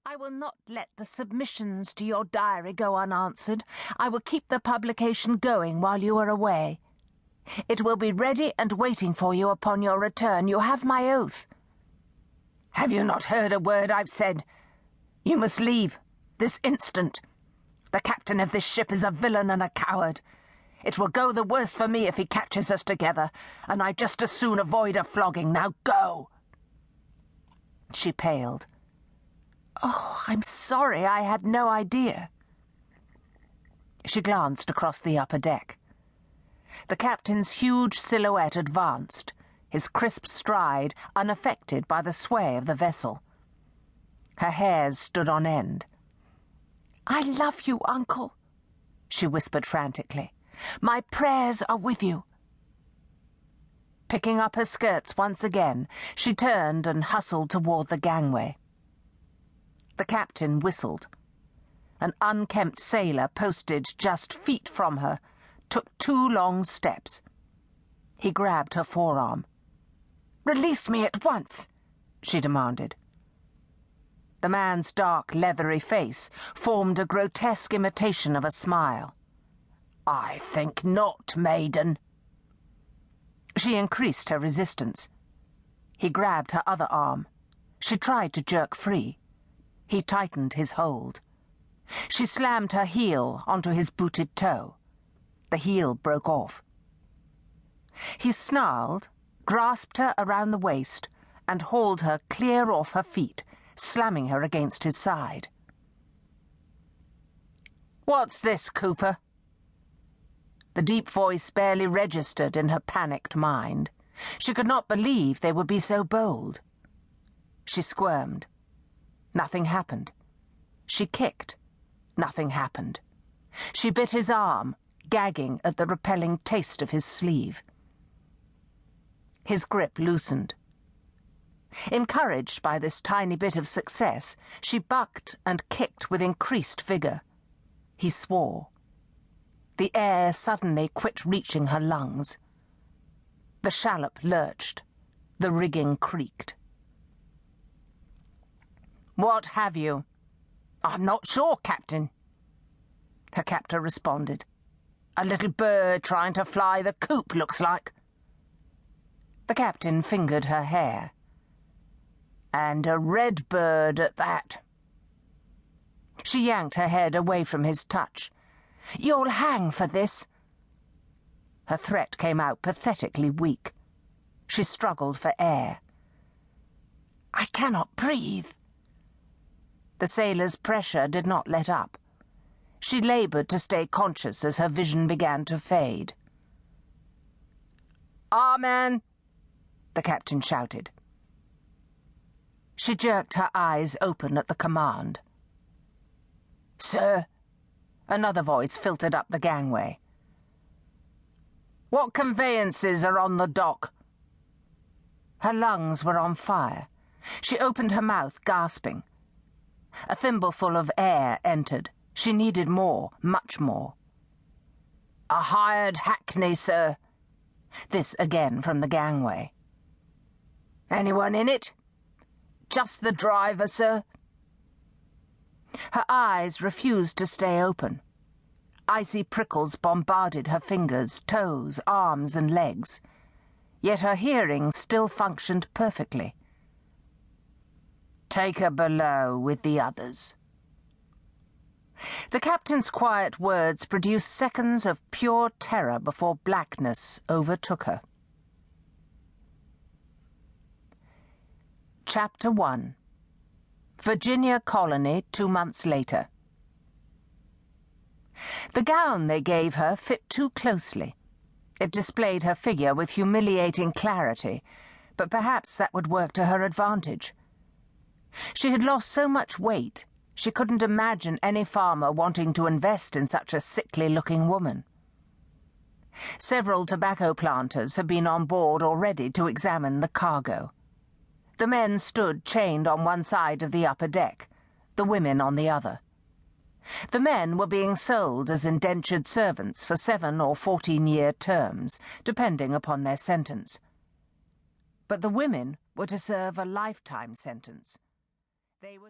I will not let the submissions to your diary go unanswered. I will keep the publication going while you are away. It will be ready and waiting for you upon your return. You have my oath. Have you not heard a word I've said? You must leave, this instant. The captain of this ship is a villain and a coward. It will go the worse for me if he catches us together, and I'd just as soon avoid a flogging. Now go!" She paled. "Oh, I'm sorry, I had no idea." She glanced across the upper deck. The captain's huge silhouette advanced, his crisp stride unaffected by the sway of the vessel. Her hairs stood on end. "I love you, Uncle," she whispered frantically. "My prayers are with you." Picking up her skirts once again, she turned and hustled toward the gangway. The captain whistled. An unkempt sailor posted just feet from her took 2 long steps. He grabbed her forearm. "Release me at once," she demanded. The man's dark, leathery face formed a grotesque imitation of a smile. "I think not, maiden." She increased her resistance. He grabbed her other arm. She tried to jerk free. He tightened his hold. She slammed her heel onto his booted toe. The heel broke off. He snarled, grasped her around the waist, and hauled her clear off her feet, slamming her against his side. "What's this, Cooper?" The deep voice barely registered in her panicked mind. She could not believe they would be so bold. She squirmed. Nothing happened. She kicked. Nothing happened. She bit his arm, gagging at the repelling taste of his sleeve. His grip loosened. Encouraged by this tiny bit of success, she bucked and kicked with increased vigor. He swore. The air suddenly quit reaching her lungs. The shallop lurched. The rigging creaked. "What have you?" "I'm not sure, Captain," her captor responded. "A little bird trying to fly the coop, looks like." The captain fingered her hair. "And a red bird at that." She yanked her head away from his touch. "You'll hang for this." Her threat came out pathetically weak. She struggled for air. "I cannot breathe." The sailor's pressure did not let up. She labored to stay conscious as her vision began to fade. "Amen!" the captain shouted. She jerked her eyes open at the command. "Sir?" Another voice filtered up the gangway. "What conveyances are on the dock?" Her lungs were on fire. She opened her mouth, gasping. A thimbleful of air entered. She needed more, much more. "A hired hackney, sir." This again from the gangway. "Anyone in it?" "Just the driver, sir." Her eyes refused to stay open. Icy prickles bombarded her fingers, toes, arms, and legs. Yet her hearing still functioned perfectly. "Take her below with the others." The captain's quiet words produced seconds of pure terror before blackness overtook her. Chapter 1. Virginia Colony 2 months later. The gown they gave her fit too closely. It displayed her figure with humiliating clarity, but perhaps that would work to her advantage. She had lost so much weight, she couldn't imagine any farmer wanting to invest in such a sickly-looking woman. Several tobacco planters had been on board already to examine the cargo. The men stood chained on one side of the upper deck, the women on the other. The men were being sold as indentured servants for 7 or 14-year terms, depending upon their sentence. But the women were to serve a lifetime sentence. They were